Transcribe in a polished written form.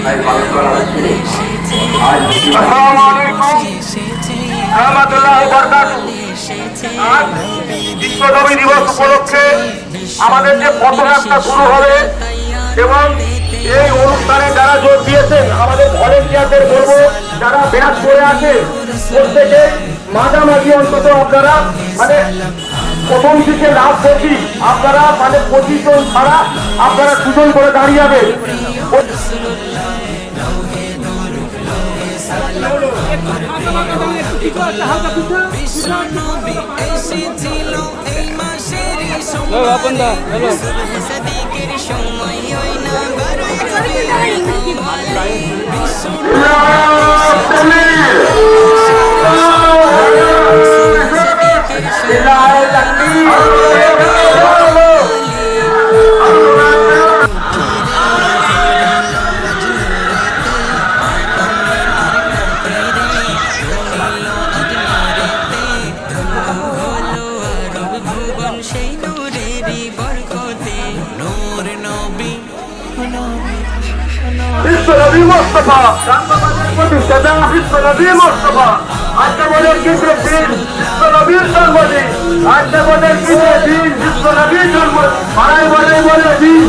আসসালামু আলাইকুম রাহমাতুল্লাহ ওয়া বারাকাতুহু। আজ বিশ্ব নবী দিবস উপলক্ষে আমাদের যে পথযাত্রা শুরু হবে এবং এই অনুষ্ঠানে যারা যোগ দিয়েছেন আমাদের ভলেন্টিয়ারদের বলবো যারা ব্যাচ করে আছে প্রত্যেকে মাঝামাঝি অন্তত আপনারা মানে প্রথম দিকে লাভ করছি আপনারা মানে 25 জন ছাড়া আপনারা 2 জন করে দাঁড়িয়ে যাবেন। বিশ্বনবী মুস্তাফা প্রতিষ্ঠাতা বিশ্বনবী মুস্তাফা আজকে বলেন কিন্তু দিন বিশ্বনবীর জন্মদিন আজকে বলেন কিন্তু দিন বিশ্বনবীর জন্মদিন বাড়াই বাড়াই বলে দিন